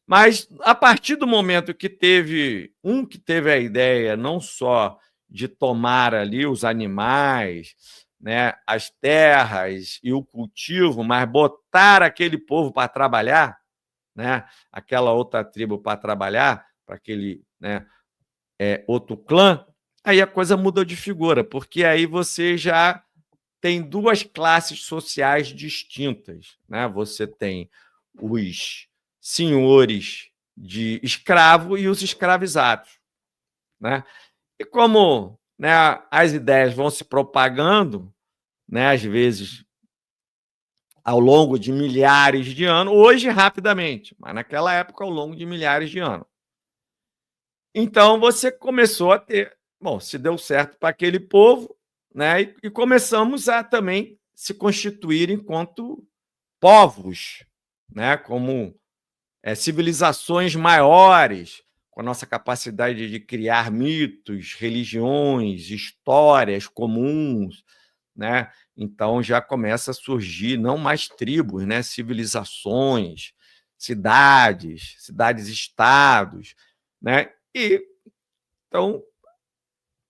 Mas, a partir do momento que teve a ideia não só de tomar ali os animais, né, as terras e o cultivo, mas botar aquele povo para trabalhar, né, aquela outra tribo para trabalhar, para aquele, né, outro clã, aí a coisa muda de figura, porque aí você já tem duas classes sociais distintas, né? Você tem os senhores de escravo e os escravizados, né? E como, né, as ideias vão se propagando, né, às vezes ao longo de milhares de anos, hoje rapidamente, mas naquela época ao longo de milhares de anos. Então você começou a ter, bom, se deu certo para aquele povo, né, e começamos a também se constituir enquanto povos, né, como civilizações maiores, com a nossa capacidade de criar mitos, religiões, histórias comuns, né? Então já começa a surgir não mais tribos, né? Civilizações, cidades-estados, né? E então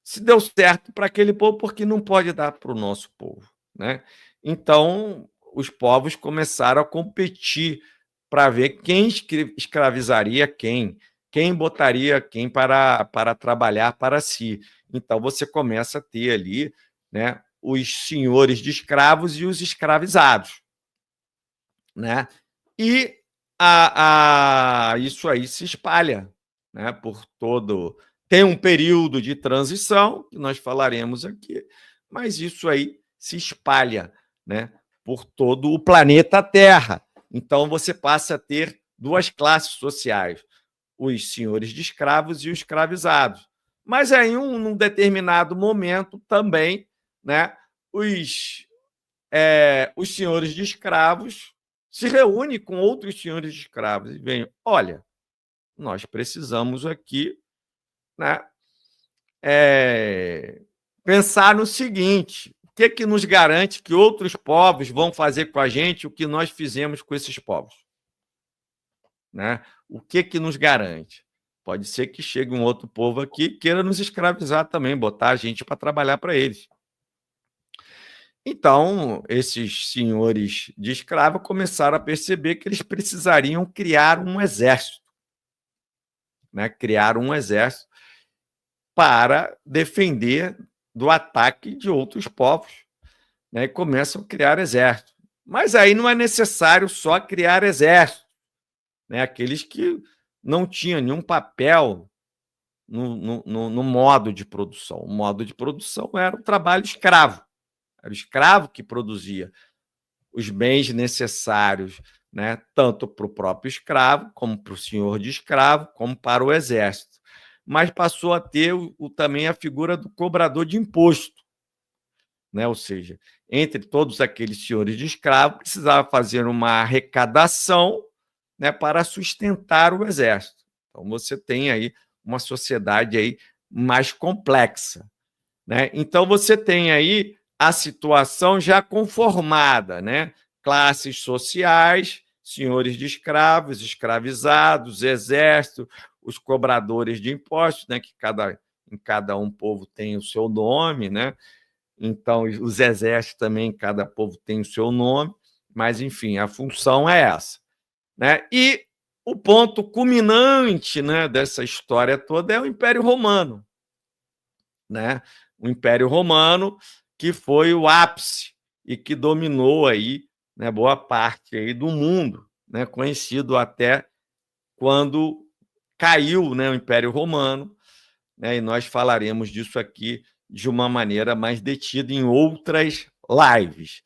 se deu certo para aquele povo, porque não pode dar para o nosso povo, né? Então os povos começaram a competir para ver quem escravizaria quem botaria quem para trabalhar para si. Então você começa a ter ali, né, os senhores de escravos e os escravizados, né? E isso aí se espalha, né, por todo. Tem um período de transição, que nós falaremos aqui, mas isso aí se espalha, né, por todo o planeta Terra. Então, você passa a ter duas classes sociais, os senhores de escravos e os escravizados. Mas aí, num determinado momento, também, né, os senhores de escravos se reúnem com outros senhores de escravos e veem, olha, nós precisamos aqui, né, pensar no seguinte, o que nos garante que outros povos vão fazer com a gente o que nós fizemos com esses povos? Né? O que nos garante? Pode ser que chegue um outro povo aqui e queira nos escravizar também, botar a gente para trabalhar para eles. Então, esses senhores de escravo começaram a perceber que eles precisariam criar um exército, né? Criar um exército para defender do ataque de outros povos, né? E começam a criar exército. Mas aí não é necessário só criar exército, né? Aqueles que não tinham nenhum papel no modo de produção. O modo de produção era o trabalho escravo. Era o escravo que produzia os bens necessários, né, tanto para o próprio escravo, como para o senhor de escravo, como para o exército. Mas passou a ter também a figura do cobrador de imposto, né? Ou seja, entre todos aqueles senhores de escravo, precisava fazer uma arrecadação, né, para sustentar o exército. Então, você tem aí uma sociedade aí mais complexa, né? Então, você tem aí a situação já conformada, né? Classes sociais, senhores de escravos, escravizados, exército, os cobradores de impostos, né? Que em cada povo tem o seu nome, né? Então, os exércitos também, cada povo tem o seu nome, mas, enfim, a função é essa, né? E o ponto culminante, né, dessa história toda é o Império Romano, né? O Império Romano, que foi o ápice e que dominou aí, né, boa parte aí do mundo, né, conhecido até quando caiu, né, o Império Romano, né, e nós falaremos disso aqui de uma maneira mais detida em outras lives.